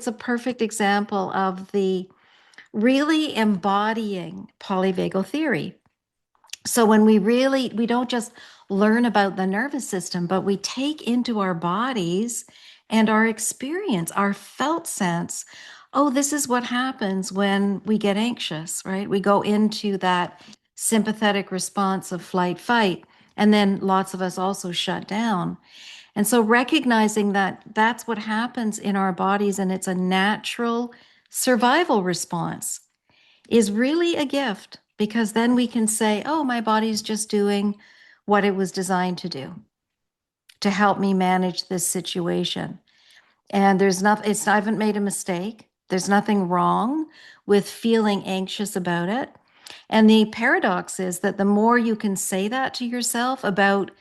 it's a perfect example of the really embodying polyvagal theory. So when we don't just learn about the nervous system, but we take into our bodies and our experience, our felt sense. Oh, this is what happens when we get anxious, right? We go into that sympathetic response of flight, fight, and then lots of us also shut down. And so recognizing that that's what happens in our bodies and it's a natural survival response is really a gift, because then we can say, oh, my body's just doing what it was designed to do to help me manage this situation. And there's nothing, I haven't made a mistake. There's nothing wrong with feeling anxious about it. And the paradox is that the more you can say that to yourself about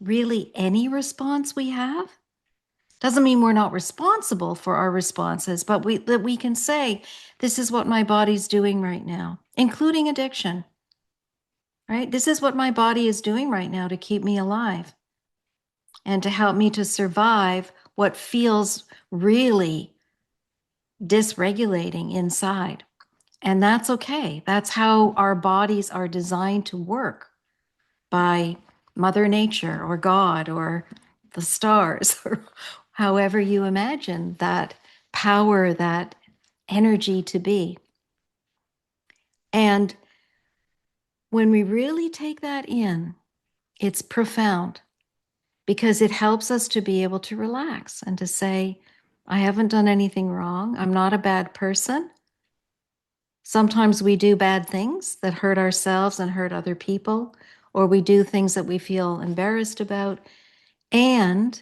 really any response we have, doesn't mean we're not responsible for our responses, but that we can say, this is what my body's doing right now, including addiction, right? This is what my body is doing right now to keep me alive and to help me to survive what feels really dysregulating inside. And that's okay. That's how our bodies are designed to work by Mother Nature or God or the stars, or however you imagine that power, that energy to be. And when we really take that in, it's profound, because it helps us to be able to relax and to say, I haven't done anything wrong. I'm not a bad person. Sometimes we do bad things that hurt ourselves and hurt other people, or we do things that we feel embarrassed about. And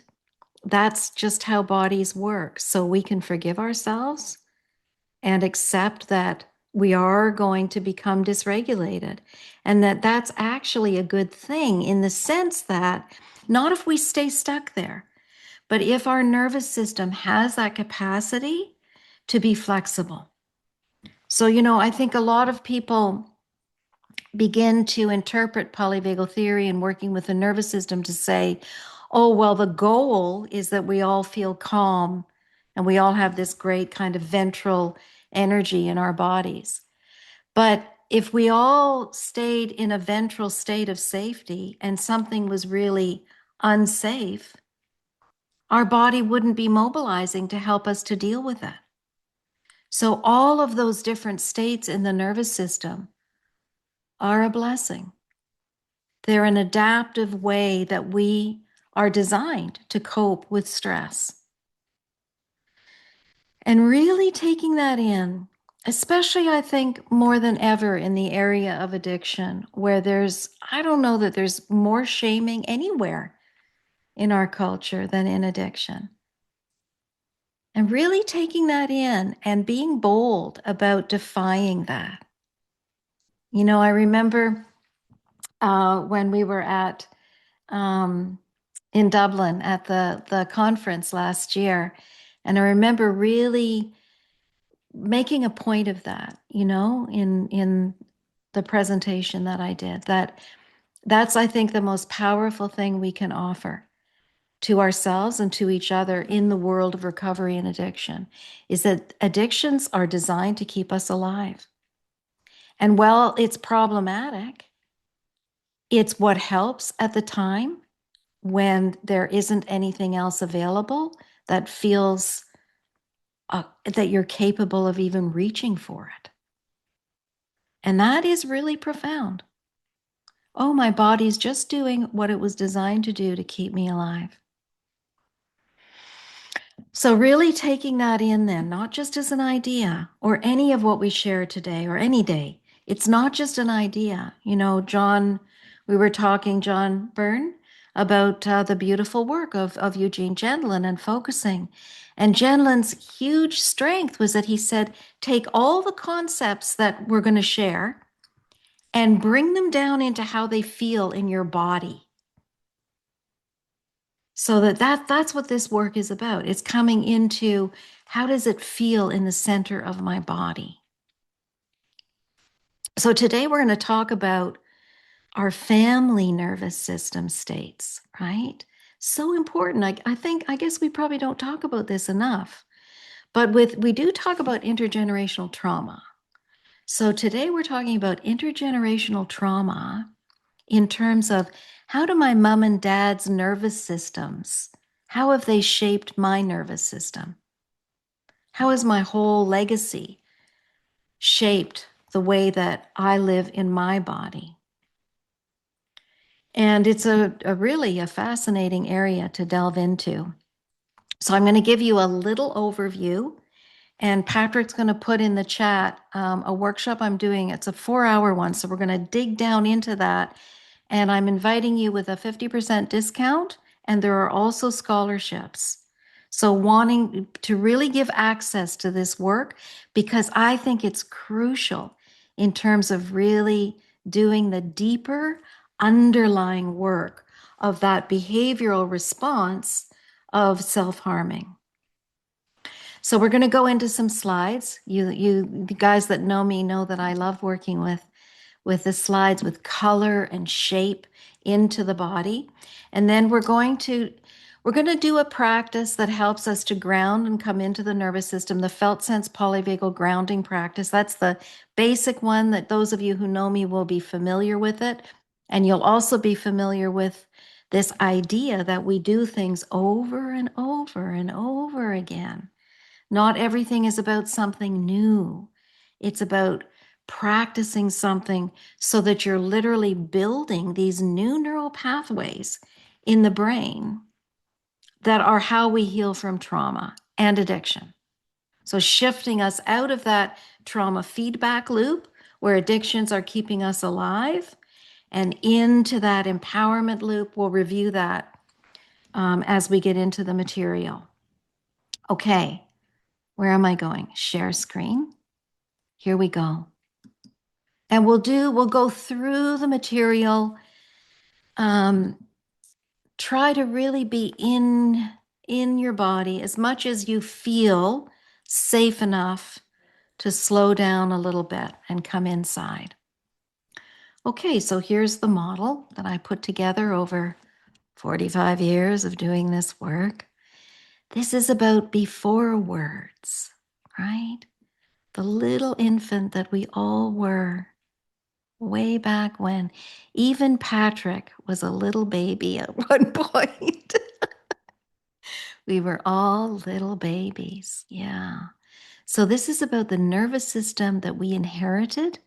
that's just how bodies work. So we can forgive ourselves and accept that we are going to become dysregulated, and that that's actually a good thing, in the sense that not if we stay stuck there, but if our nervous system has that capacity to be flexible. So, I think a lot of people begin to interpret polyvagal theory and working with the nervous system to say, oh, well, the goal is that we all feel calm and we all have this great kind of ventral energy in our bodies. But if we all stayed in a ventral state of safety and something was really unsafe, our body wouldn't be mobilizing to help us to deal with it. So all of those different states in the nervous system are a blessing. They're an adaptive way that we are designed to cope with stress. And really taking that in, especially I think more than ever in the area of addiction, where I don't know that there's more shaming anywhere in our culture than in addiction. And really taking that in and being bold about defying that. I remember when we were in Dublin at the conference last year, and I remember really making a point of that, in the presentation that I did, that's, I think, the most powerful thing we can offer to ourselves and to each other in the world of recovery and addiction, is that addictions are designed to keep us alive. And while it's problematic, it's what helps at the time when there isn't anything else available that feels that you're capable of even reaching for it. And that is really profound. Oh, my body's just doing what it was designed to do to keep me alive. So really taking that in then, not just as an idea or any of what we share today or any day. It's not just an idea. We were talking, John Byrne, about the beautiful work of Eugene Gendlin and focusing. And Gendlin's huge strength was that he said, take all the concepts that we're going to share and bring them down into how they feel in your body. So that's what this work is about. It's coming into, how does it feel in the center of my body? So today we're going to talk about our family nervous system states, right? So important. I guess we probably don't talk about this enough. But we do talk about intergenerational trauma. So today we're talking about intergenerational trauma in terms of how do my mom and dad's nervous systems, how have they shaped my nervous system? How has my whole legacy shaped the way that I live in my body? And it's a really a fascinating area to delve into. So I'm going to give you a little overview, and Patrick's going to put in the chat a workshop I'm doing. It's a 4-hour one, so we're going to dig down into that. And I'm inviting you with a 50% discount, and there are also scholarships. So wanting to really give access to this work, because I think it's crucial in terms of really doing the deeper underlying work of that behavioral response of self-harming. So we're going to go into some slides. The guys that know me know that I love working with the slides with color and shape into the body. And then we're going to do a practice that helps us to ground and come into the nervous system, the Felt Sense Polyvagal grounding practice. That's the basic one that those of you who know me will be familiar with it. And you'll also be familiar with this idea that we do things over and over and over again. Not everything is about something new. It's about practicing something so that you're literally building these new neural pathways in the brain that are how we heal from trauma and addiction. So shifting us out of that trauma feedback loop where addictions are keeping us alive and into that empowerment loop. We'll review that as we get into the material. Okay, where am I going? Share screen. Here we go. And we'll go through the material. Try to really be in your body as much as you feel safe enough to slow down a little bit and come inside. Okay, so here's the model that I put together over 45 years of doing this work. This is about before words, right? The little infant that we all were way back when. Even Patrick was a little baby at one point. We were all little babies. Yeah. So this is about the nervous system that we inherited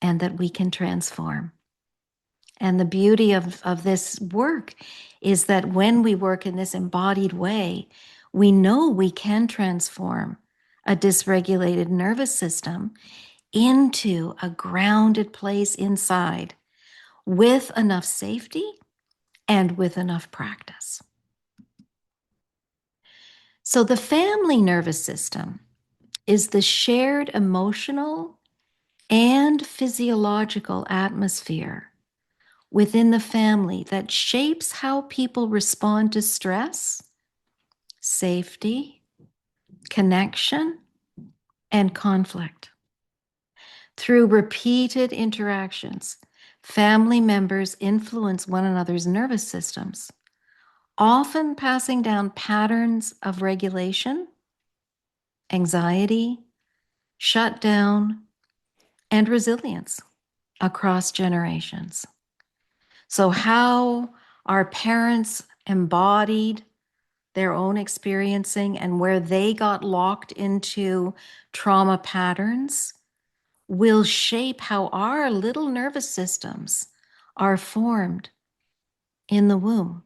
and that we can transform. And the beauty of this work is that when we work in this embodied way, we know we can transform a dysregulated nervous system into a grounded place inside with enough safety and with enough practice. So the family nervous system is the shared emotional and physiological atmosphere within the family that shapes how people respond to stress, safety, connection, and conflict. Through repeated interactions, family members influence one another's nervous systems, often passing down patterns of regulation, anxiety, shutdown, and resilience across generations. So how our parents embodied their own experiencing and where they got locked into trauma patterns will shape how our little nervous systems are formed in the womb.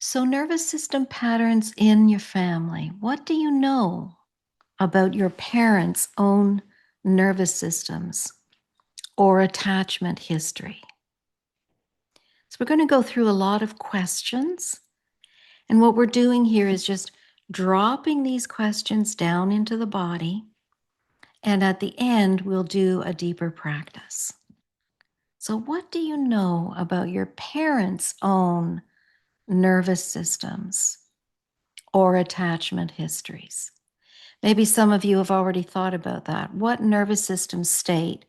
So nervous system patterns in your family. What do you know about your parents' own nervous systems or attachment history? So we're going to go through a lot of questions. And what we're doing here is just dropping these questions down into the body. And at the end, we'll do a deeper practice. So what do you know about your parents' own nervous systems or attachment histories? Maybe some of you have already thought about that. What nervous system state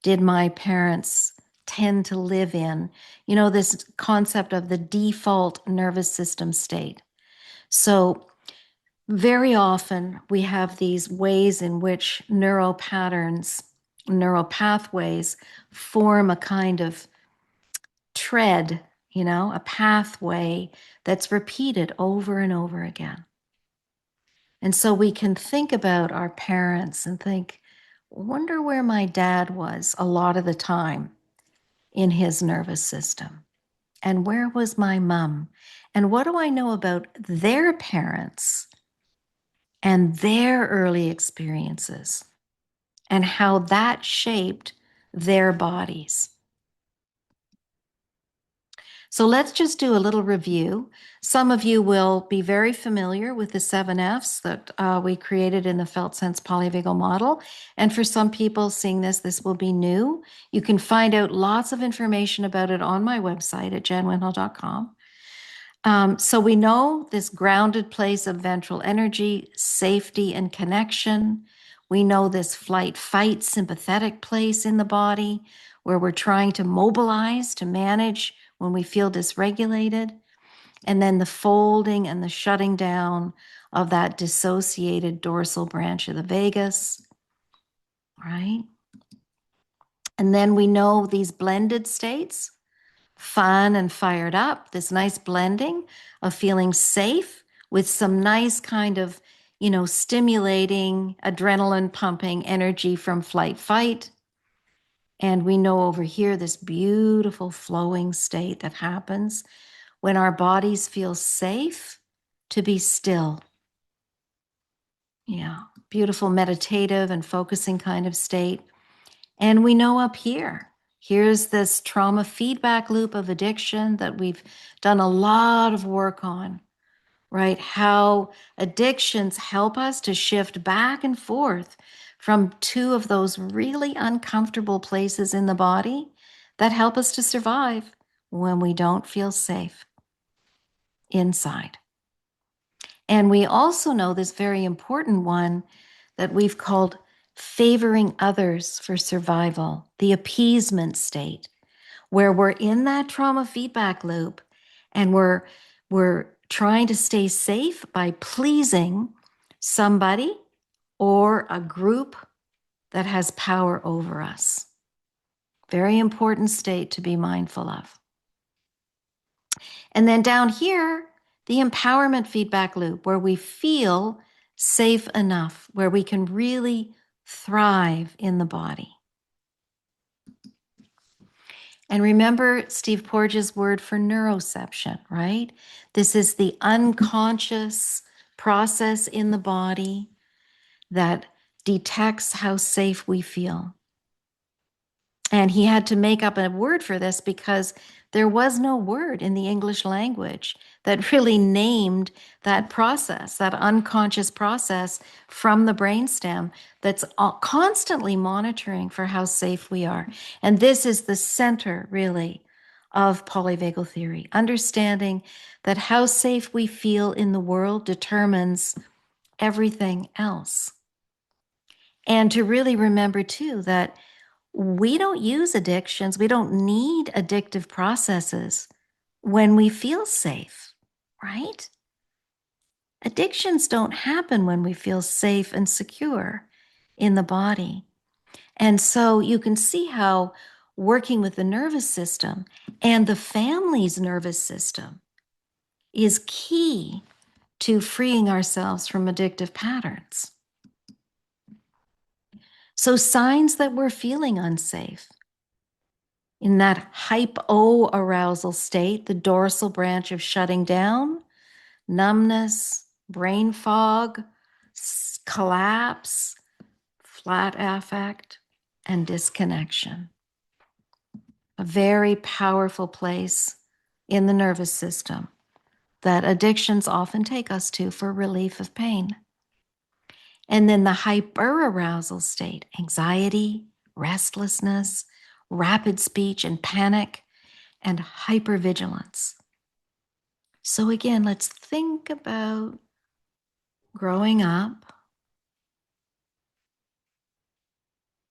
did my parents tend to live in, this concept of the default nervous system state. So very often we have these ways in which neural patterns, neural pathways form a kind of tread, a pathway that's repeated over and over again. And so we can think about our parents and think, wonder where my dad was a lot of the time in his nervous system. And where was my mom? And what do I know about their parents and their early experiences and how that shaped their bodies? So let's just do a little review. Some of you will be very familiar with the 7Fs that we created in the Felt Sense Polyvagal Model. And for some people seeing this will be new. You can find out lots of information about it on my website at janwinhall.com. So we know this grounded place of ventral energy, safety and connection. We know this flight-fight sympathetic place in the body where we're trying to mobilize, to manage when we feel dysregulated. And then the folding and the shutting down of that dissociated dorsal branch of the vagus, right? And then we know these blended states, fun and fired up, this nice blending of feeling safe with some nice kind of, stimulating, adrenaline pumping energy from flight fight. And we know over here this beautiful flowing state that happens when our bodies feel safe to be still. Yeah, beautiful meditative and focusing kind of state. And we know up here, here's this trauma feedback loop of addiction that we've done a lot of work on, right? How addictions help us to shift back and forth from two of those really uncomfortable places in the body that help us to survive when we don't feel safe inside. And we also know this very important one that we've called favoring others for survival, the appeasement state, where we're in that trauma feedback loop and we're trying to stay safe by pleasing somebody or a group that has power over us. Very important state to be mindful of. And then down here, the empowerment feedback loop, where we feel safe enough, where we can really thrive in the body. And remember Steve Porges' word for neuroception, right? This is the unconscious process in the body that detects how safe we feel. And he had to make up a word for this because there was no word in the English language that really named that process, that unconscious process from the brainstem that's constantly monitoring for how safe we are. And this is the center, really, of polyvagal theory, understanding that how safe we feel in the world determines everything else. And to really remember, too, that we don't use addictions, we don't need addictive processes when we feel safe, right? Addictions don't happen when we feel safe and secure in the body. And so you can see how working with the nervous system and the family's nervous system is key to freeing ourselves from addictive patterns. So signs that we're feeling unsafe. In that hypo-arousal state, the dorsal branch of shutting down, numbness, brain fog, collapse, flat affect, and disconnection. A very powerful place in the nervous system that addictions often take us to for relief of pain. And then the hyper-arousal state, anxiety, restlessness, rapid speech and panic, and hypervigilance. So again, let's think about growing up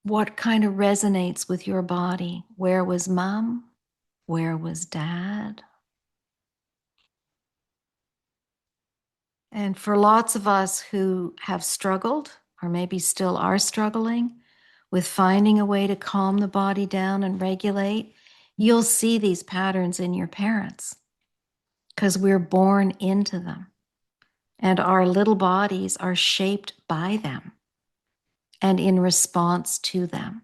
What kind of resonates with your body? Where was mom? Where was dad? And for lots of us who have struggled, or maybe still are struggling, with finding a way to calm the body down and regulate, you'll see these patterns in your parents because we're born into them. And our little bodies are shaped by them and in response to them.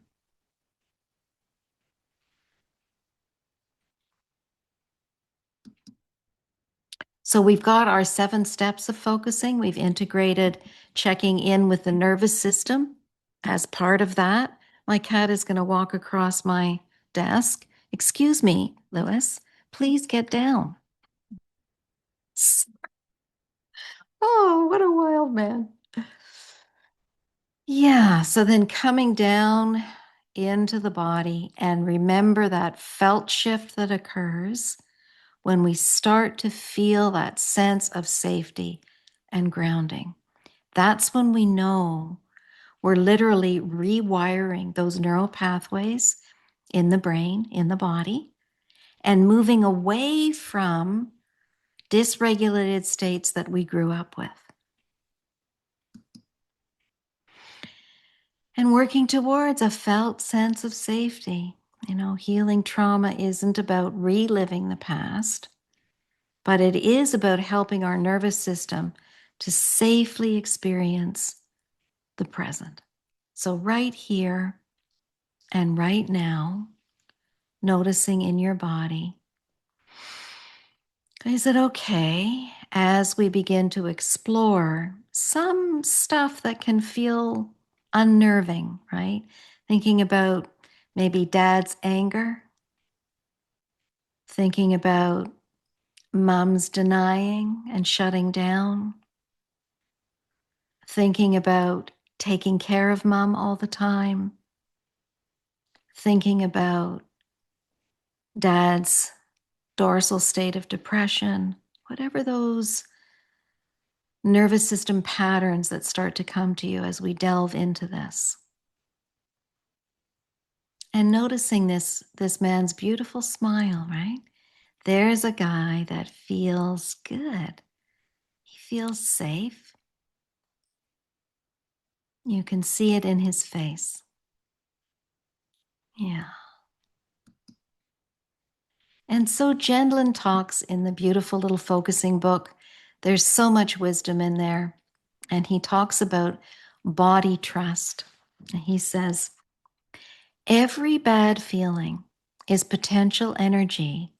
So we've got our 7 steps of focusing. We've integrated checking in with the nervous system as part of that. My cat is going to walk across my desk. Excuse me, Lewis, please get down. Oh, what a wild man. Yeah, so then coming down into the body, and remember that felt shift that occurs when we start to feel that sense of safety and grounding. That's when we know we're literally rewiring those neural pathways in the brain, in the body, and moving away from dysregulated states that we grew up with. And working towards a felt sense of safety. You know, healing trauma isn't about reliving the past, but it is about helping our nervous system to safely experience the present. So right here and right now, noticing in your body, is it okay as we begin to explore some stuff that can feel unnerving, right? Thinking about maybe dad's anger, thinking about mom's denying and shutting down, thinking about taking care of mom all the time, thinking about dad's dorsal state of depression, whatever those nervous system patterns that start to come to you as we delve into this. And noticing this man's beautiful smile, right? There's a guy that feels good. He feels safe. You can see it in his face. Yeah. And so Gendlin talks in the beautiful little focusing book. There's so much wisdom in there. And he talks about body trust. And he says, every bad feeling is potential energy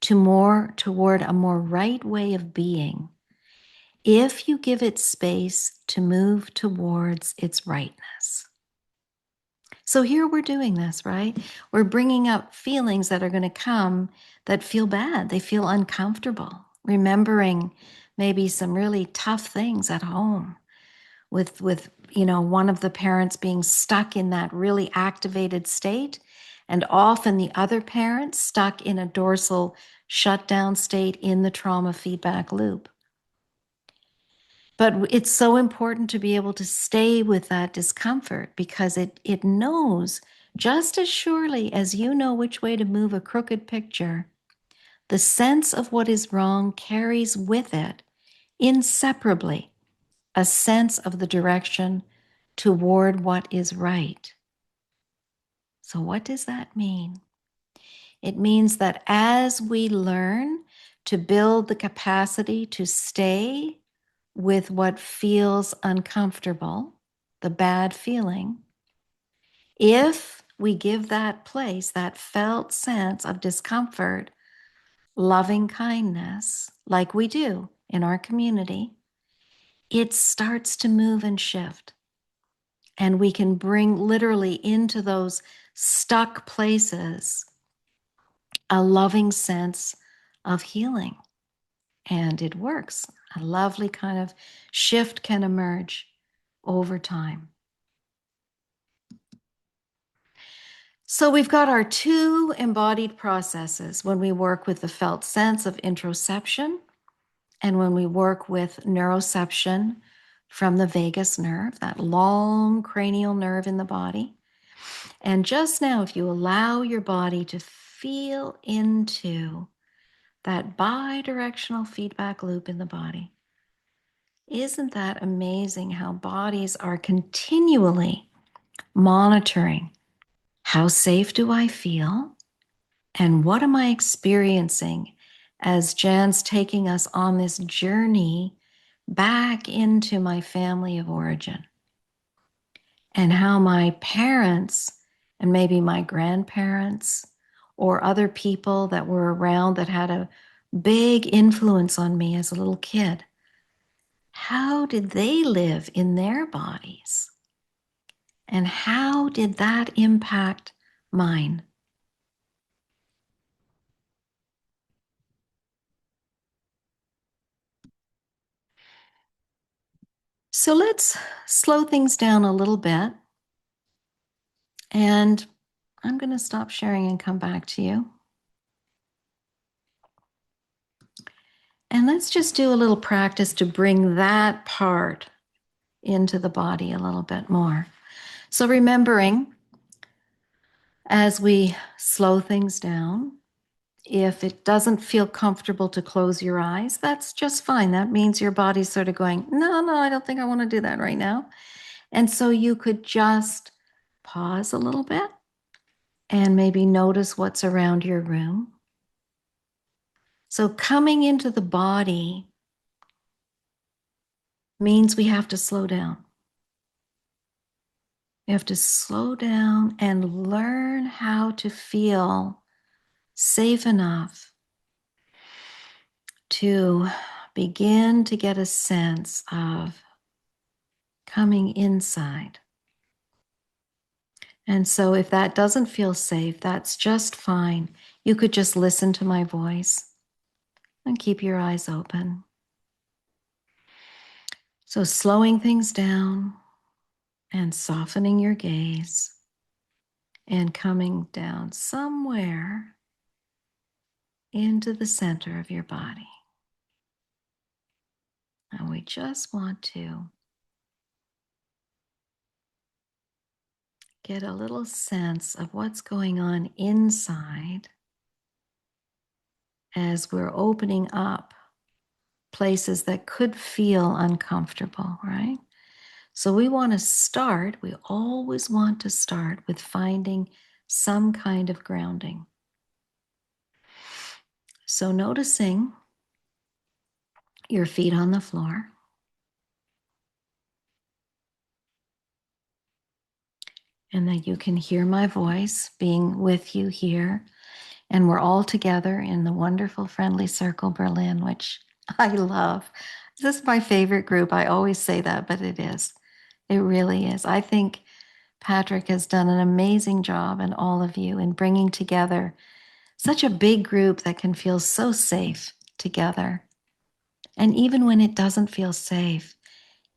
toward a more right way of being if you give it space to move towards its rightness. So here we're doing this, right? We're bringing up feelings that are going to come that feel bad. They feel uncomfortable. Remembering maybe some really tough things at home with one of the parents being stuck in that really activated state, and often the other parent stuck in a dorsal shutdown state in the trauma feedback loop. But it's so important to be able to stay with that discomfort because it knows, just as surely as you know which way to move a crooked picture, the sense of what is wrong carries with it inseparably a sense of the direction toward what is right. So what does that mean? It means that as we learn to build the capacity to stay with what feels uncomfortable, the bad feeling, if we give that place, that felt sense of discomfort, loving kindness, like we do in our community, it starts to move and shift. And we can bring literally into those stuck places a loving sense of healing. And it works. A lovely kind of shift can emerge over time. So we've got our 2 embodied processes when we work with the felt sense of interoception and when we work with neuroception from the vagus nerve, that long cranial nerve in the body. And just now, if you allow your body to feel into that bi-directional feedback loop in the body, isn't that amazing how bodies are continually monitoring how safe do I feel and what am I experiencing as Jan's taking us on this journey back into my family of origin, and how my parents and maybe my grandparents or other people that were around that had a big influence on me as a little kid, how did they live in their bodies? And how did that impact mine? So let's slow things down a little bit. And I'm going to stop sharing and come back to you. And let's just do a little practice to bring that part into the body a little bit more. So remembering, as we slow things down, if it doesn't feel comfortable to close your eyes, that's just fine. That means your body's sort of going, no, I don't think I want to do that right now. And so you could just pause a little bit and maybe notice what's around your room. So coming into the body means we have to slow down. We have to slow down and learn how to feel safe enough to begin to get a sense of coming inside. And so if that doesn't feel safe, that's just fine. You could just listen to my voice and keep your eyes open. So slowing things down and softening your gaze and coming down somewhere into the center of your body. And we just want to get a little sense of what's going on inside as we're opening up places that could feel uncomfortable, right? So we always want to start with finding some kind of grounding. So noticing your feet on the floor, and that you can hear my voice being with you here. And we're all together in the wonderful Friendly Circle Berlin, which I love. This is my favorite group. I always say that, but it is. It really is. I think Patrick has done an amazing job, and all of you, in bringing together such a big group that can feel so safe together. And even when it doesn't feel safe,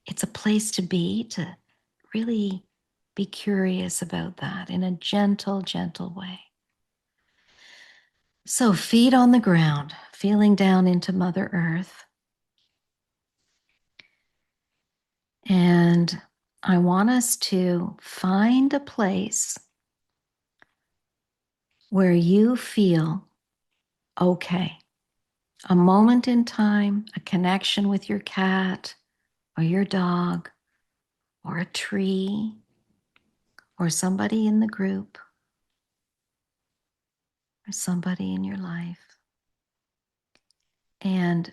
it's a place to be, to really be curious about that in a gentle, gentle way. So feet on the ground, feeling down into Mother Earth. And I want us to find a place where you feel okay. A moment in time, a connection with your cat or your dog or a tree or somebody in the group or somebody in your life. And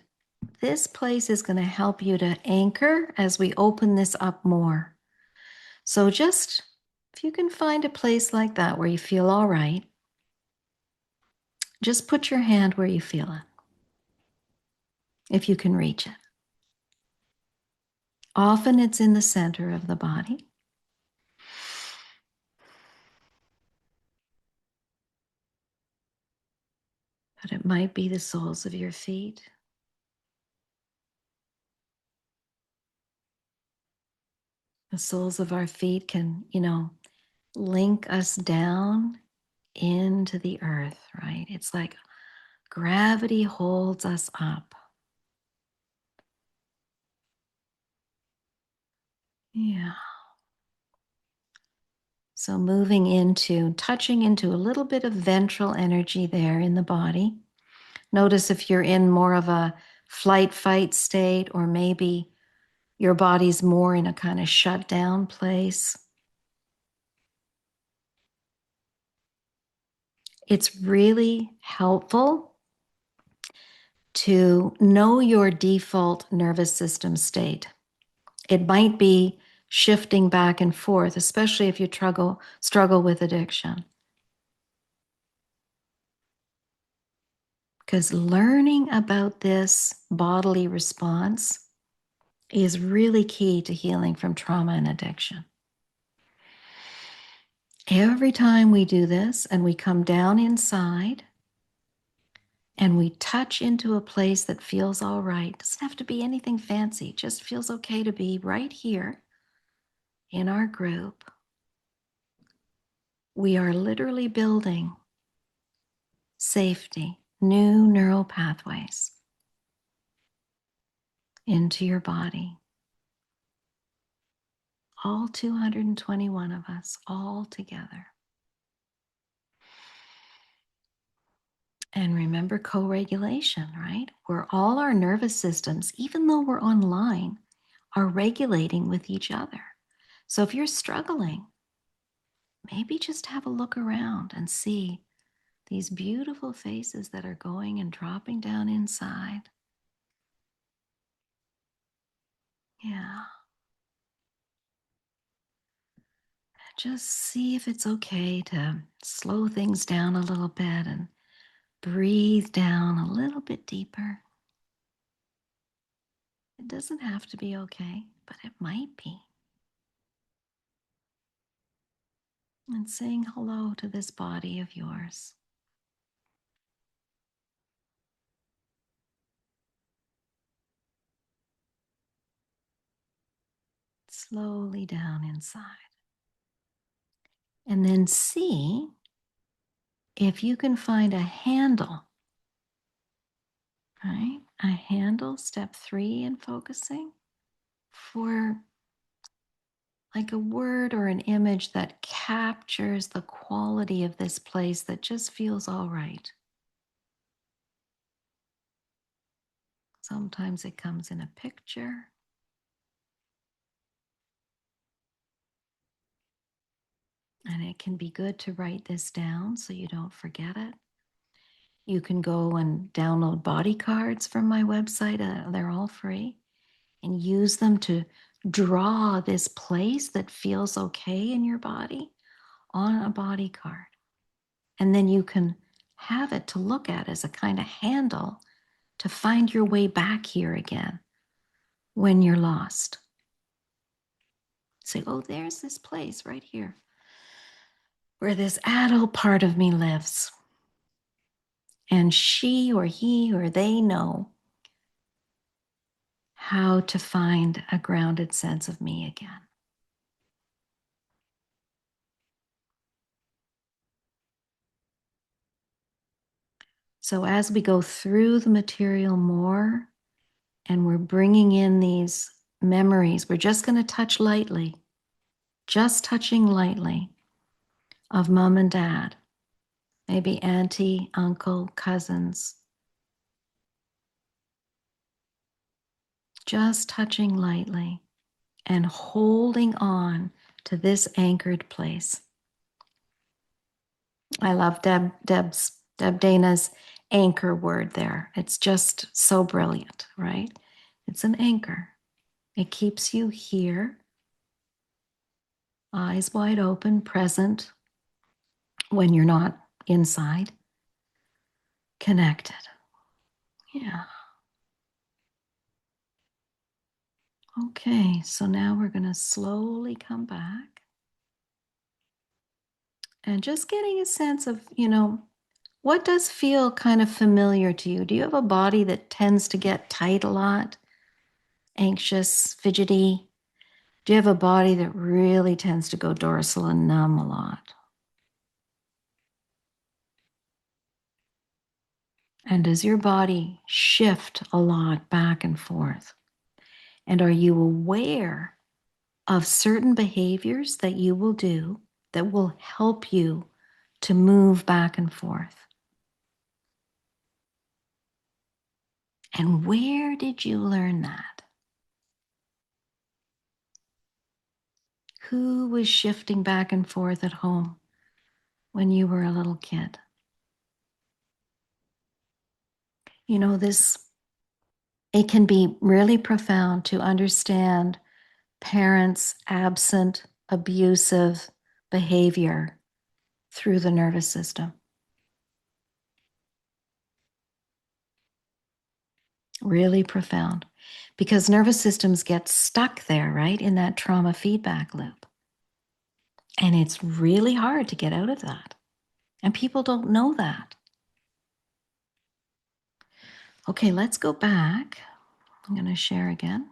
this place is going to help you to anchor as we open this up more. So just, if you can find a place like that where you feel all right, just put your hand where you feel it, if you can reach it. Often it's in the center of the body. But it might be the soles of your feet. The soles of our feet can, link us down into the earth, right? It's like gravity holds us up. Yeah. So moving into, touching into a little bit of ventral energy there in the body. Notice if you're in more of a flight fight state, or maybe your body's more in a kind of shut down place. It's really helpful to know your default nervous system state. It might be shifting back and forth, especially if you struggle with addiction. Because learning about this bodily response is really key to healing from trauma and addiction. Every time we do this and we come down inside and we touch into a place that feels all right, doesn't have to be anything fancy, just feels okay to be right here in our group, we are literally building safety, new neural pathways into your body. All 221 of us, all together. And remember co-regulation, right? Where all our nervous systems, even though we're online, are regulating with each other. So if you're struggling, maybe just have a look around and see these beautiful faces that are going and dropping down inside. Yeah. Just see if it's okay to slow things down a little bit and breathe down a little bit deeper. It doesn't have to be okay, but it might be. And saying hello to this body of yours. Slowly down inside. And then see if you can find a handle, right? A handle, step 3 in focusing, for like a word or an image that captures the quality of this place that just feels all right. Sometimes it comes in a picture. And it can be good to write this down so you don't forget it. You can go and download body cards from my website. They're all free. And use them to draw this place that feels okay in your body on a body card. And then you can have it to look at as a kind of handle to find your way back here again when you're lost. Say, oh, there's this place right here where this adult part of me lives. And she or he or they know how to find a grounded sense of me again. So as we go through the material more and we're bringing in these memories, we're just going to touch lightly, just touching lightly of mom and dad, maybe auntie, uncle, cousins, just touching lightly and holding on to this anchored place. I love Deb Dana's anchor word there. It's just so brilliant, right? It's an anchor. It keeps you here, eyes wide open, present when you're not inside, connected. Yeah. Okay, so now we're going to slowly come back and just getting a sense of, what does feel kind of familiar to you? Do you have a body that tends to get tight a lot? Anxious, fidgety? Do you have a body that really tends to go dorsal and numb a lot? And does your body shift a lot back and forth? And are you aware of certain behaviors that you will do that will help you to move back and forth. And where did you learn that? Who was shifting back and forth at home when you were a little kid? You know, it can be really profound to understand parents' absent, abusive behavior through the nervous system. Really profound. Because nervous systems get stuck there, right, in that trauma feedback loop. And it's really hard to get out of that. And people don't know that. Okay, let's go back. I'm going to share again.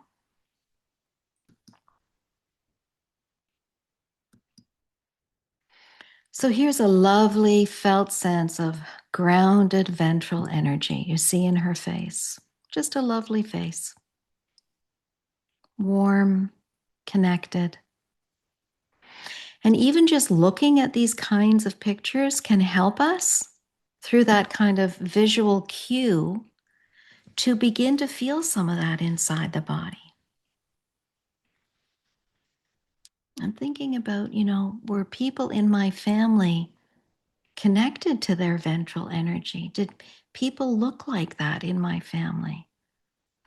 So here's a lovely felt sense of grounded ventral energy you see in her face. Just a lovely face. Warm, connected. And even just looking at these kinds of pictures can help us through that kind of visual cue to begin to feel some of that inside the body. I'm thinking about, were people in my family connected to their ventral energy? Did people look like that in my family?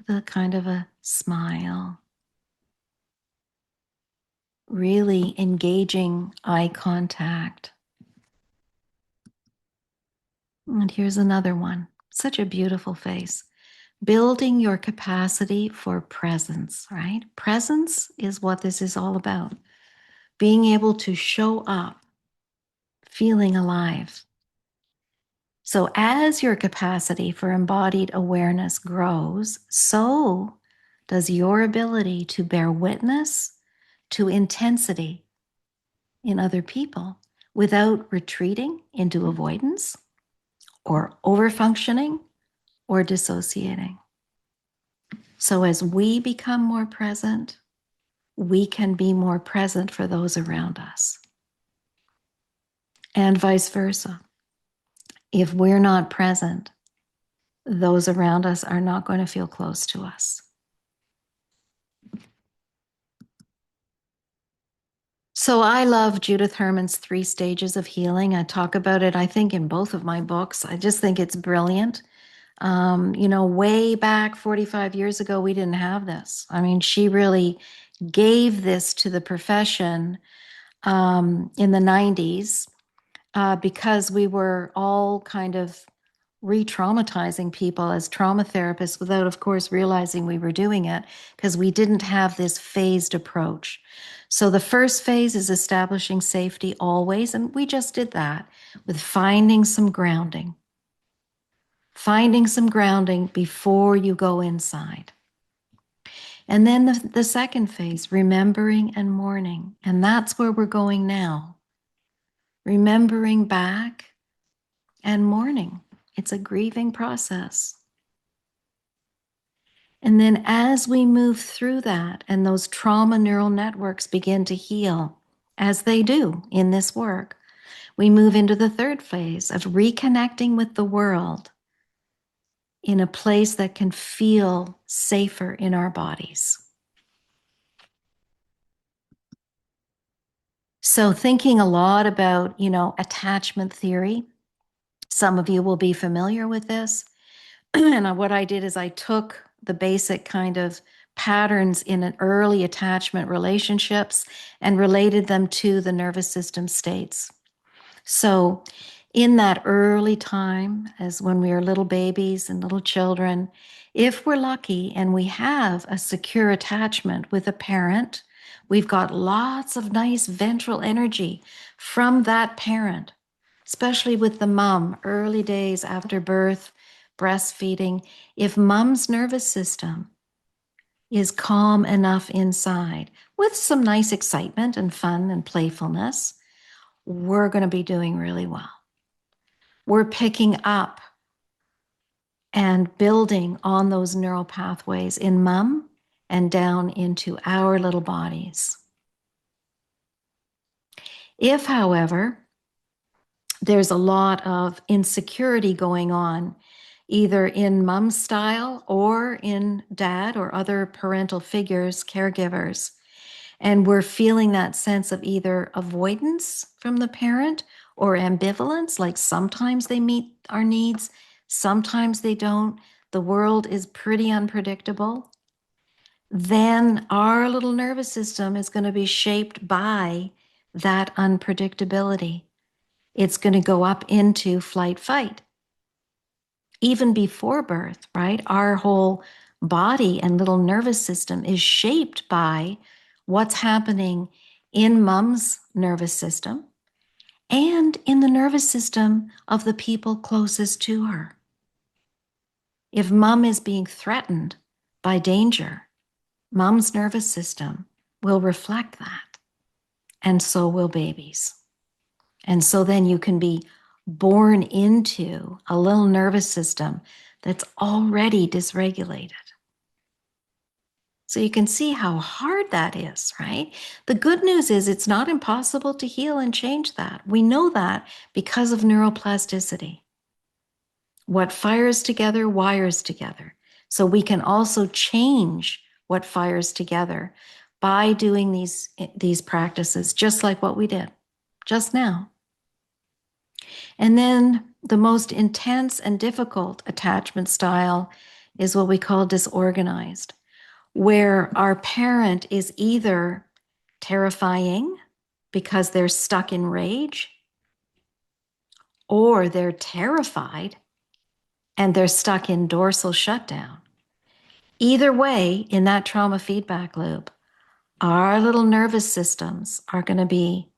The kind of a smile, really engaging eye contact. And here's another one. Such a beautiful face. Building your capacity for presence, right? Presence is what this is all about. Being able to show up, feeling alive. So as your capacity for embodied awareness grows, so does your ability to bear witness to intensity in other people without retreating into avoidance or overfunctioning or dissociating. So as we become more present, we can be more present for those around us. And vice versa. If we're not present, those around us are not going to feel close to us. So I love Judith Herman's 3 stages of healing. I talk about it, I think, in both of my books. I just think it's brilliant. Way back 45 years ago, we didn't have this. I mean, she really gave this to the profession in the 90s because we were all kind of re-traumatizing people as trauma therapists without, of course, realizing we were doing it because we didn't have this phased approach. So the first phase is establishing safety always, and we just did that with finding some grounding. Finding some grounding before you go inside. And then the second phase, remembering and mourning. And that's where we're going now. Remembering back and mourning. It's a grieving process. And then as we move through that and those trauma neural networks begin to heal, as they do in this work, we move into the third phase of reconnecting with the world in a place that can feel safer in our bodies. So thinking a lot about, attachment theory. Some of you will be familiar with this. And what I did is I took the basic kind of patterns in an early attachment relationships and related them to the nervous system states. So in that early time, as when we are little babies and little children, if we're lucky and we have a secure attachment with a parent, we've got lots of nice ventral energy from that parent, especially with the mom, early days after birth, breastfeeding. If mom's nervous system is calm enough inside with some nice excitement and fun and playfulness, we're going to be doing really well. We're picking up and building on those neural pathways in mom and down into our little bodies. If, however, there's a lot of insecurity going on, either in mom style or in dad or other parental figures, caregivers, and we're feeling that sense of either avoidance from the parent or ambivalence, like sometimes they meet our needs, sometimes they don't, the world is pretty unpredictable, then our little nervous system is going to be shaped by that unpredictability. It's going to go up into flight fight. Even before birth, right? Our whole body and little nervous system is shaped by what's happening in mom's nervous system and in the nervous system of the people closest to her. If mom is being threatened by danger, mom's nervous system will reflect that, and so will babies. And so then you can be born into a little nervous system that's already dysregulated. So you can see how hard that is, right? The good news is it's not impossible to heal and change that. We know that because of neuroplasticity. What fires together wires together. So we can also change what fires together by doing these practices, just like what we did just now. And then the most intense and difficult attachment style is what we call disorganized, where our parent is either terrifying because they're stuck in rage, or they're terrified and they're stuck in dorsal shutdown. Either way, in that trauma feedback loop, our little nervous systems are going to be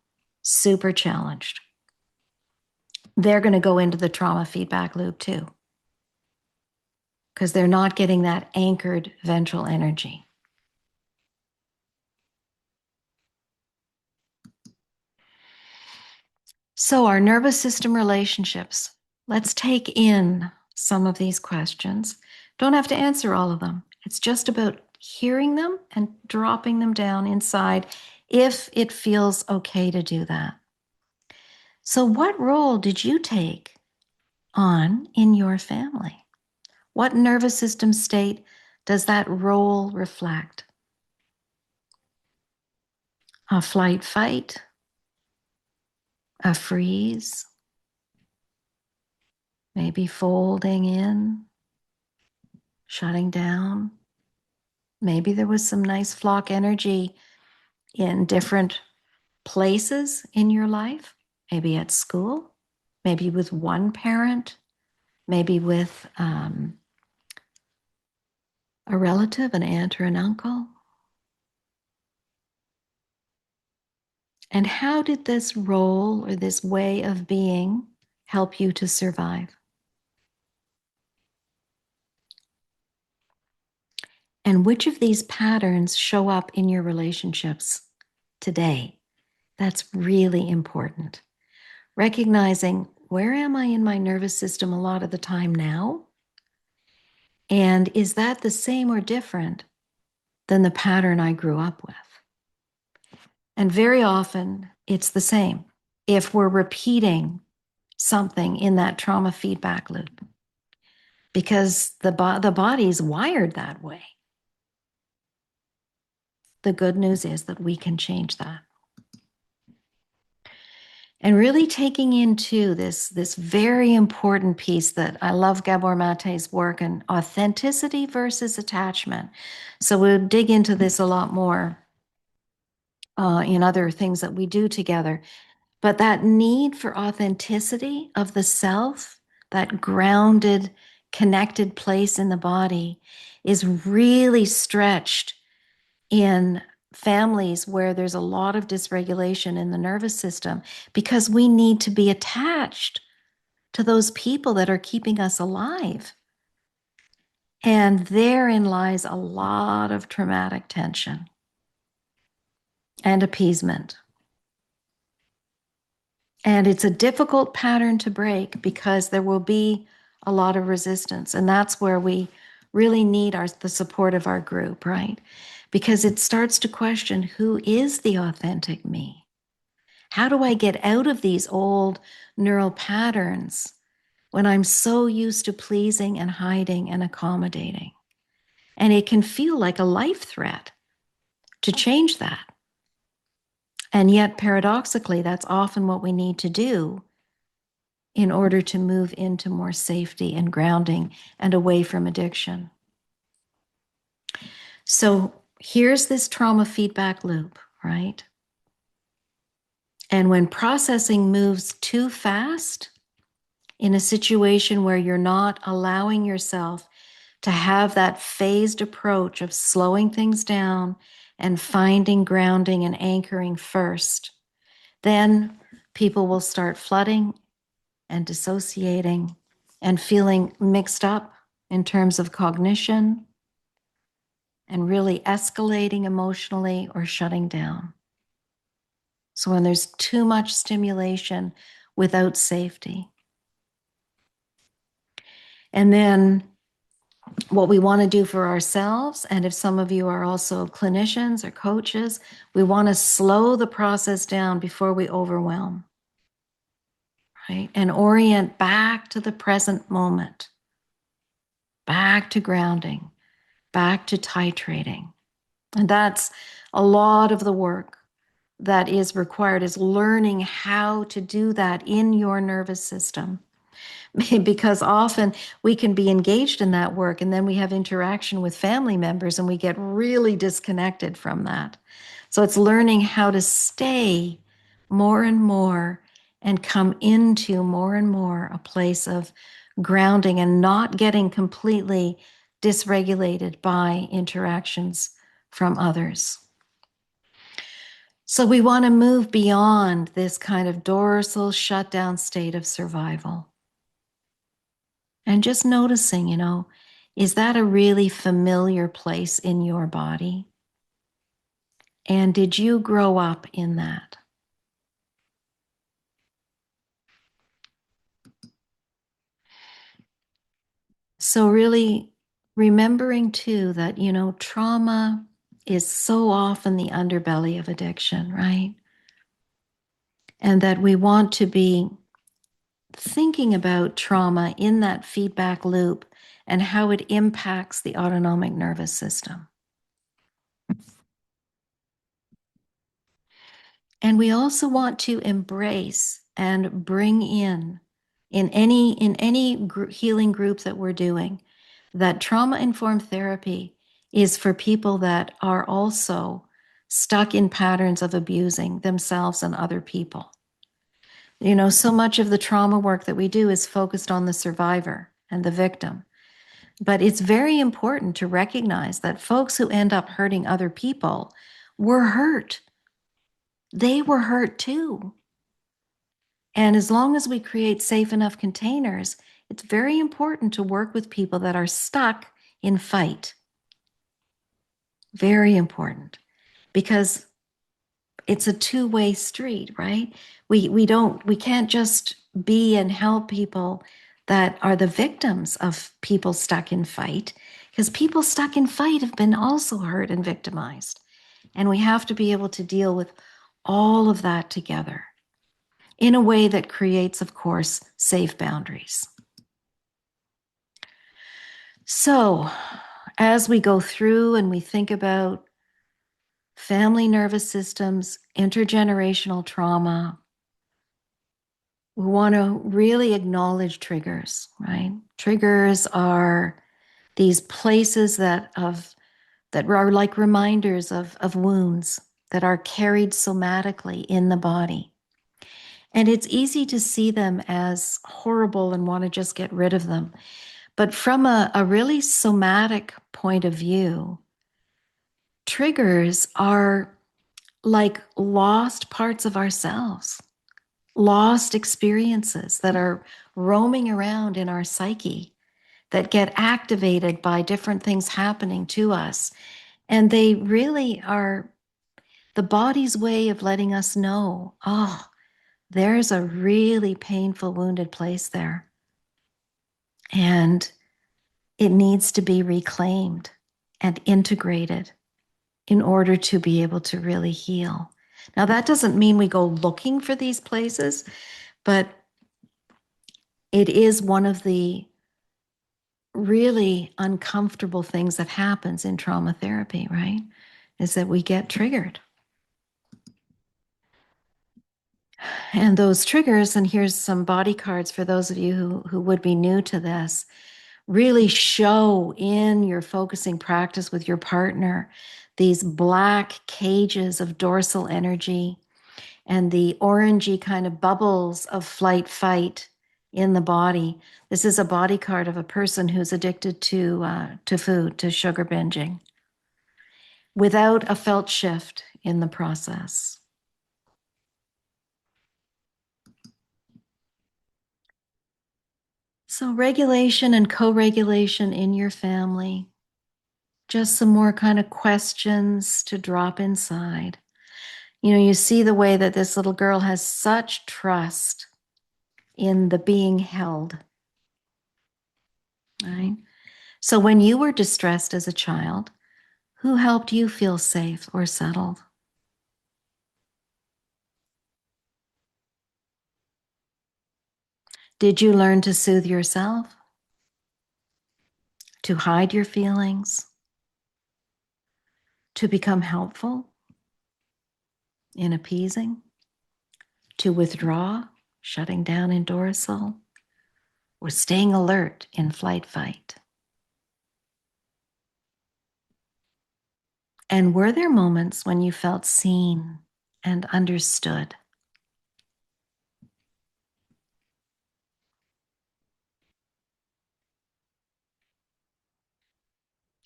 super challenged. They're going to go into the trauma feedback loop too, because they're not getting that anchored ventral energy. So our nervous system relationships, let's take in some of these questions. Don't have to answer all of them. It's just about hearing them and dropping them down inside if it feels okay to do that. So what role did you take on in your family? What nervous system state does that role reflect? A flight fight, a freeze, maybe folding in, shutting down. Maybe there was some nice flock energy in different places in your life, maybe at school, maybe with one parent, maybe with a relative, an aunt or an uncle. And how did this role or this way of being help you to survive? And which of these patterns show up in your relationships today? That's really important. Recognizing, where am I in my nervous system a lot of the time now? And is that the same or different than the pattern I grew up with? And very often it's the same if we're repeating something in that trauma feedback loop, because the body's wired that way. The good news is that we can change that. And really taking into this very important piece that I love Gabor Mate's work on authenticity versus attachment. So we'll dig into this a lot more in other things that we do together. But that need for authenticity of the self, that grounded, connected place in the body, is really stretched in families where there's a lot of dysregulation in the nervous system, because we need to be attached to those people that are keeping us alive. And therein lies a lot of traumatic tension and appeasement. And it's a difficult pattern to break because there will be a lot of resistance. And that's where we really need the support of our group, right? Because it starts to question, who is the authentic me? How do I get out of these old neural patterns when I'm so used to pleasing and hiding and accommodating? And it can feel like a life threat to change that. And yet, paradoxically, that's often what we need to do in order to move into more safety and grounding and away from addiction. So here's this trauma feedback loop, right? And when processing moves too fast in a situation where you're not allowing yourself to have that phased approach of slowing things down and finding grounding and anchoring first, then people will start flooding and dissociating and feeling mixed up in terms of cognition and really escalating emotionally or shutting down. So when there's too much stimulation without safety. And then what we want to do for ourselves, and if some of you are also clinicians or coaches, we want to slow the process down before we overwhelm, right? And orient back to the present moment, back to grounding, back to titrating. And that's a lot of the work that is required, is learning how to do that in your nervous system. Because often we can be engaged in that work and then we have interaction with family members and we get really disconnected from that. So it's learning how to stay more and more and come into more and more a place of grounding and not getting completely dysregulated by interactions from others. So we want to move beyond this kind of dorsal shutdown state of survival. And just noticing, is that a really familiar place in your body? And did you grow up in that? So really remembering too that, trauma is so often the underbelly of addiction, right? And that we want to be thinking about trauma in that feedback loop and how it impacts the autonomic nervous system. And we also want to embrace and bring in any healing group that we're doing, that trauma-informed therapy is for people that are also stuck in patterns of abusing themselves and other people. So much of the trauma work that we do is focused on the survivor and the victim. But it's very important to recognize that folks who end up hurting other people were hurt. They were hurt too. And as long as we create safe enough containers, it's very important to work with people that are stuck in fight. Very important, because it's a two-way street, right? We can't just be and help people that are the victims of people stuck in fight, because people stuck in fight have been also hurt and victimized. And we have to be able to deal with all of that together in a way that creates, of course, safe boundaries. So, as we go through and we think about family nervous systems, intergenerational trauma, we want to really acknowledge triggers, right? Triggers are these places that are like reminders of wounds that are carried somatically in the body. And it's easy to see them as horrible and want to just get rid of them. But from a really somatic point of view, triggers are like lost parts of ourselves, lost experiences that are roaming around in our psyche that get activated by different things happening to us. And they really are the body's way of letting us know, oh, there's a really painful, wounded place there. And it needs to be reclaimed and integrated in order to be able to really heal. Now, that doesn't mean we go looking for these places, but it is one of the really uncomfortable things that happens in trauma therapy, right? Is that we get triggered. And those triggers, and here's some body cards for those of you who would be new to this, really show in your focusing practice with your partner these black cages of dorsal energy and the orangey kind of bubbles of flight fight in the body. This is a body card of a person who's addicted to food, to sugar binging, without a felt shift in the process. So regulation and co-regulation in your family. Just some more kind of questions to drop inside. You know, you see the way that this little girl has such trust in the being held, right? So when you were distressed as a child, who helped you feel safe or settled? Did you learn to soothe yourself? To hide your feelings? To become helpful in appeasing? To withdraw, shutting down in dorsal? Or staying alert in flight fight? And were there moments when you felt seen and understood?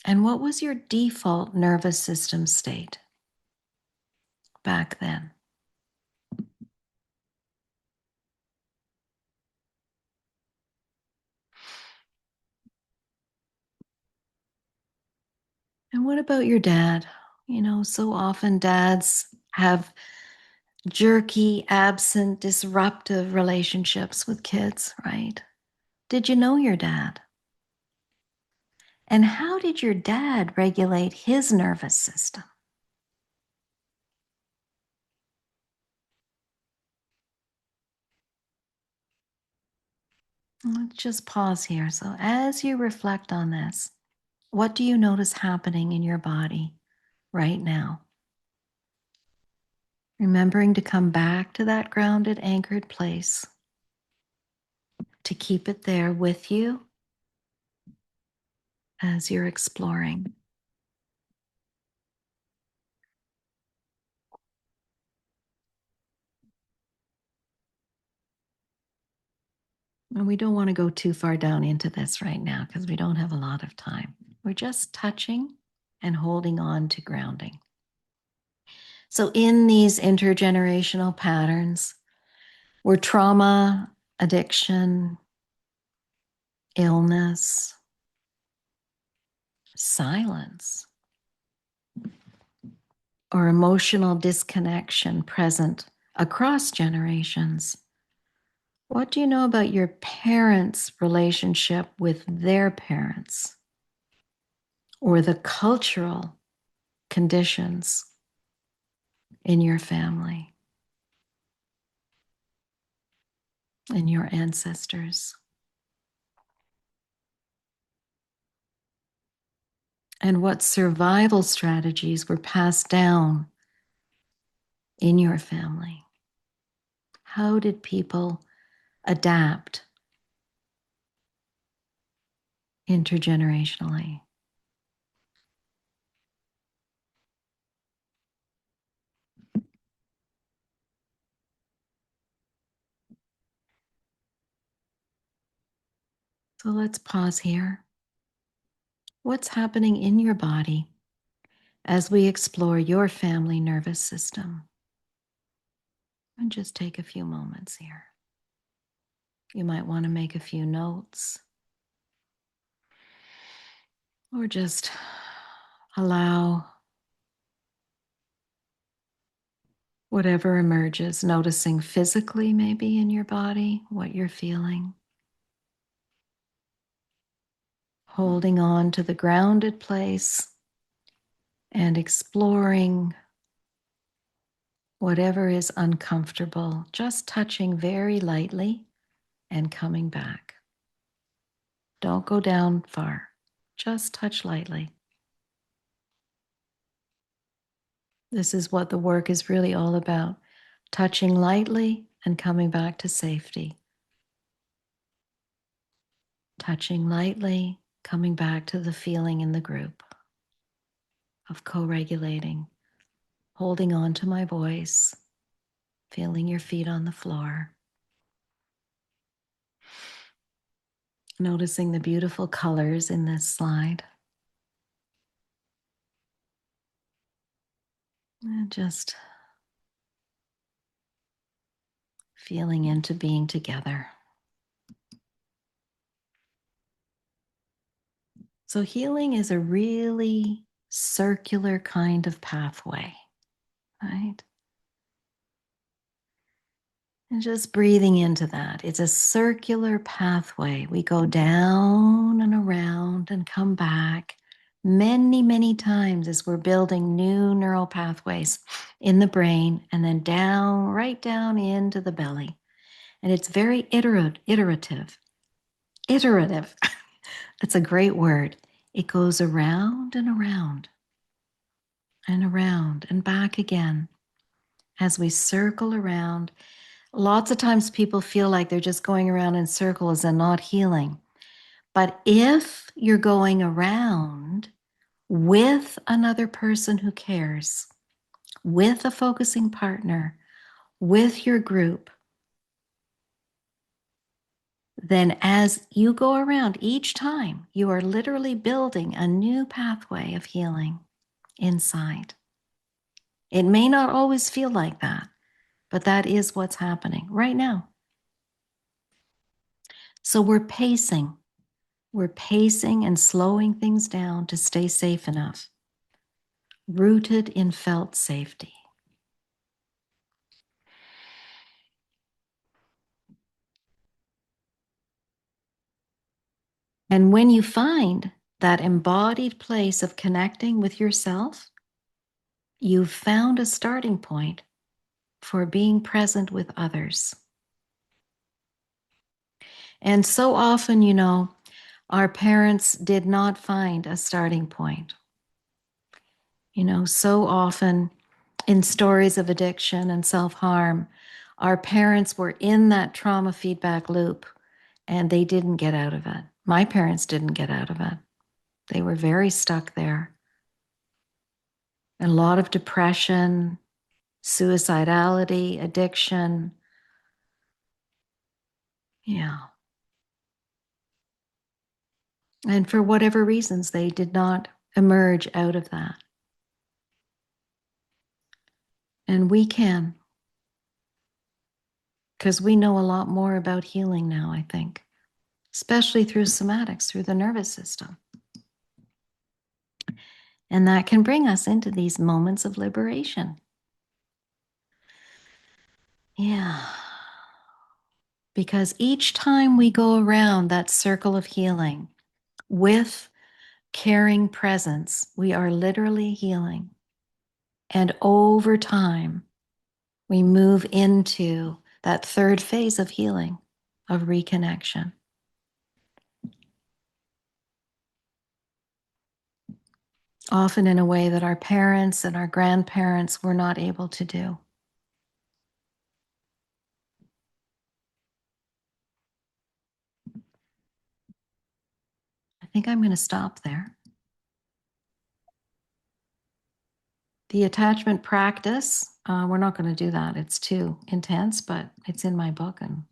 And what was your default nervous system state back then? And what about your dad? You know, so often dads have jerky, absent, disruptive relationships with kids, right? Did you know your dad? And how did your dad regulate his nervous system? Let's just pause here. So, as you reflect on this, what do you notice happening in your body right now? Remembering to come back to that grounded, anchored place, to keep it there with you as you're exploring. And we don't want to go too far down into this right now because we don't have a lot of time. We're just touching and holding on to grounding. So, in these intergenerational patterns, where trauma, addiction, illness, silence, or emotional disconnection present across generations, what do you know about your parents' relationship with their parents, or the cultural conditions in your family, in your ancestors? And what survival strategies were passed down in your family? How did people adapt intergenerationally? So let's pause here. What's happening in your body as we explore your family nervous system? And just take a few moments here. You might want to make a few notes, or just allow whatever emerges, noticing physically maybe in your body what you're feeling. Holding on to the grounded place and exploring Whatever is uncomfortable, just touching very lightly and coming back. Don't go down far. Just touch lightly. This is what the work is really all about. Touching lightly and coming back to safety. Touching lightly, coming back to the feeling in the group of co-regulating, holding on to my voice, feeling your feet on the floor, noticing the beautiful colors in this slide, and just feeling into being together. So healing is a really circular kind of pathway, right? And just breathing into that. It's a circular pathway. We go down and around and come back many, many times as we're building new neural pathways in the brain, and then down, right down into the belly. And it's very iterative. Iterative. That's a great word. It goes around and around and around and back again as we circle around. Lots of times people feel like they're just going around in circles and not healing. But if you're going around with another person who cares, with a focusing partner, with your group, then as you go around each time, you are literally building a new pathway of healing inside. It may not always feel like that, but that is what's happening right now. So we're pacing. We're pacing and slowing things down to stay safe enough, rooted in felt safety. And when you find that embodied place of connecting with yourself, you've found a starting point for being present with others. And so often, our parents did not find a starting point. So often in stories of addiction and self-harm, our parents were in that trauma feedback loop and they didn't get out of it. My parents didn't get out of it. They were very stuck there. A lot of depression, suicidality, addiction. Yeah. And for whatever reasons, they did not emerge out of that. And we can, because we know a lot more about healing now, I think, especially through somatics, through the nervous system. And that can bring us into these moments of liberation. Yeah. Because each time we go around that circle of healing with caring presence, we are literally healing. And over time, we move into that third phase of healing, of reconnection. Often in a way that our parents and our grandparents were not able to do. I think I'm going to stop there. The attachment practice, we're not going to do that. It's too intense, but it's in my book and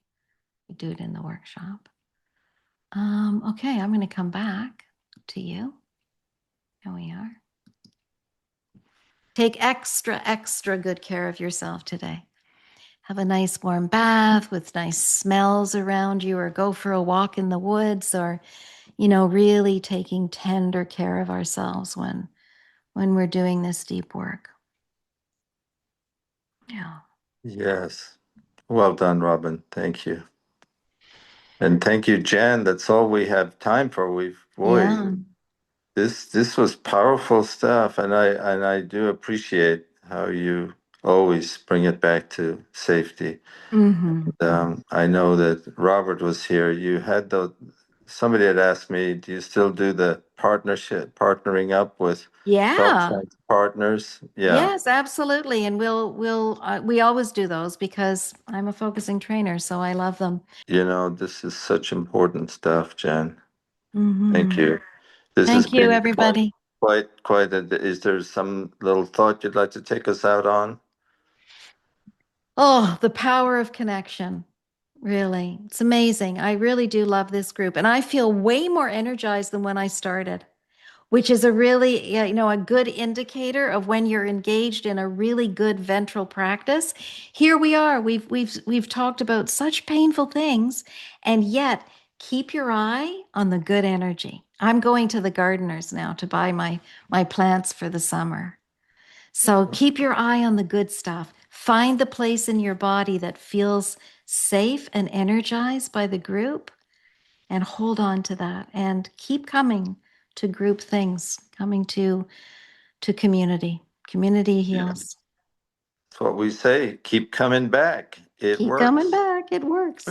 we do it in the workshop. Okay, I'm going to come back to you. Here we are. Take extra, extra good care of yourself today. Have a nice warm bath with nice smells around you, or go for a walk in the woods, or, really taking tender care of ourselves when we're doing this deep work. Yeah. Yes. Well done, Robin. Thank you. And thank you, Jen. That's all we have time for. Yeah. This was powerful stuff, and I do appreciate how you always bring it back to safety. Mm-hmm. I know that Robert was here. You had somebody had asked me, do you still do the partnering up with Felt Yeah. Sense partners? Yeah. Yes, absolutely. And we always do those because I'm a focusing trainer, so I love them. This is such important stuff, Jen. Thank Hmm. you. This has Thank you, been everybody. quite is there some little thought you'd like to take us out on? Oh, the power of connection. Really. It's amazing. I really do love this group. And I feel way more energized than when I started, which is a really, yeah, a good indicator of when you're engaged in a really good ventral practice. Here we are. We've talked about such painful things, and yet keep your eye on the good energy. I'm going to the gardeners now to buy my plants for the summer. So keep your eye on the good stuff. Find the place in your body that feels safe and energized by the group and hold on to that and keep coming to group things, coming to community. Community Yeah. heals. That's what we say. Keep coming back. It Keep coming works. back. It works.